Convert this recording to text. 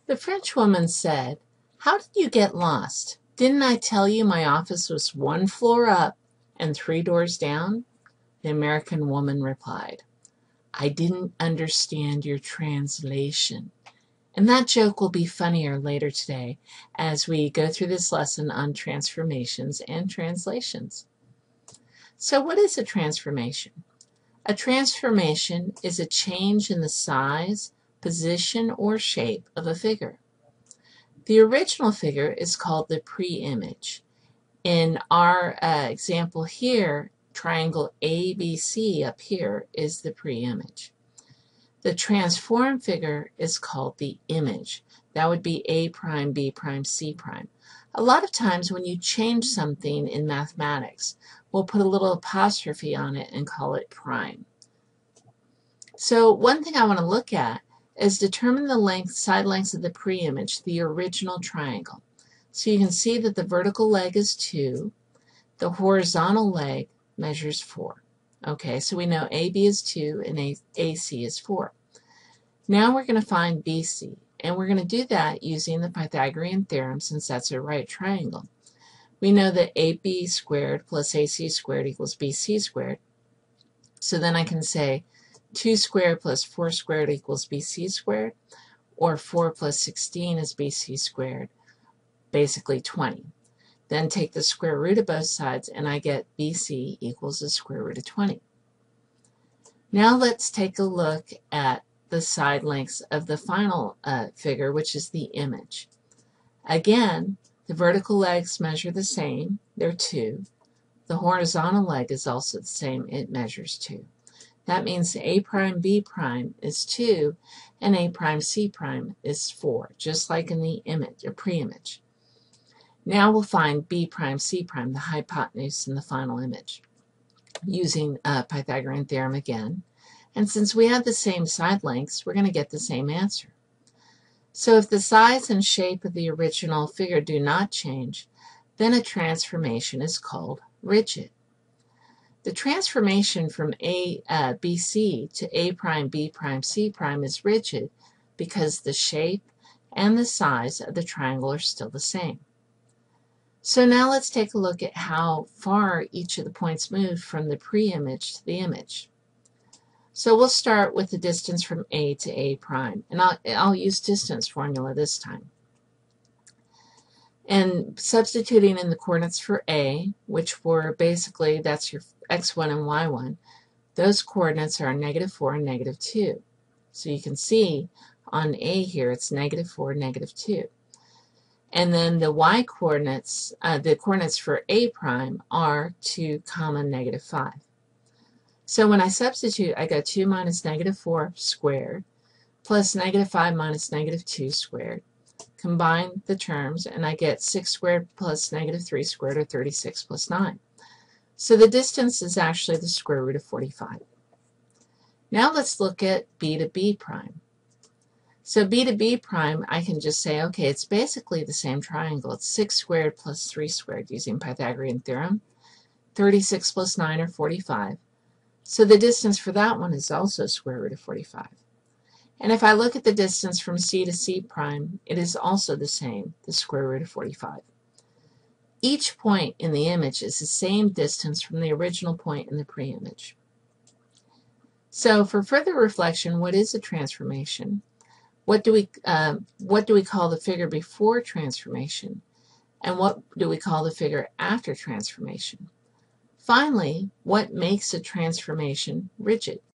The French woman said, "How did you get lost? Didn't I tell you my office was one floor up and three doors down?" The American woman replied, "I didn't understand your translation." And that joke will be funnier later today as we go through this lesson on transformations and translations. So what is a transformation? A transformation is a change in the size, position, or shape of a figure. The original figure is called the pre-image. In our example here, triangle ABC up here is the pre-image. The transformed figure is called the image. That would be A prime, B prime, C prime. A lot of times when you change something in mathematics, we'll put a little apostrophe on it and call it prime. So one thing I want to look at is determine the side lengths of the pre-image, the original triangle. So you can see that the vertical leg is 2, the horizontal leg measures 4. Okay, so we know AB is 2 and AC is 4. Now we're going to find BC, and we're going to do that using the Pythagorean theorem since that's a right triangle. We know that AB squared plus AC squared equals BC squared. So then I can say 2 squared plus 4 squared equals BC squared, or 4 plus 16 is BC squared, basically 20. Then take the square root of both sides, and I get BC equals the square root of 20. Now let's take a look at the side lengths of the final figure, which is the image. Again, the vertical legs measure the same, they're 2. The horizontal leg is also the same, it measures 2. That means A prime B prime is 2 and A prime C prime is 4, just like in the image, or pre-image. Now we'll find B prime C prime, the hypotenuse in the final image, using Pythagorean theorem again. And since we have the same side lengths, we're going to get the same answer. So if the size and shape of the original figure do not change, then a transformation is called rigid. The transformation from BC to A prime, B prime, C prime is rigid because the shape and the size of the triangle are still the same. So now let's take a look at how far each of the points move from the pre-image to the image. So we'll start with the distance from A to A prime, and I'll use distance formula this time. And substituting in the coordinates for A, which were basically, that's your x1 and y1, those coordinates are -4 and -2. So you can see on A here it's -4, -2. And then the y coordinates, the coordinates for A prime are 2, -5. So when I substitute, I got 2 minus -4 squared plus -5 minus -2 squared. Combine the terms, and I get 6 squared plus -3 squared, or 36 plus 9. So the distance is actually the square root of 45. Now let's look at B to B prime. So B to B prime, I can just say, okay, it's basically the same triangle. It's 6 squared plus 3 squared using Pythagorean theorem. 36 plus 9 are 45. So the distance for that one is also square root of 45. And if I look at the distance from C to C prime, it is also the same, the square root of 45. Each point in the image is the same distance from the original point in the pre-image. So for further reflection, what is a transformation? What do we call the figure before transformation? And what do we call the figure after transformation? Finally, what makes a transformation rigid?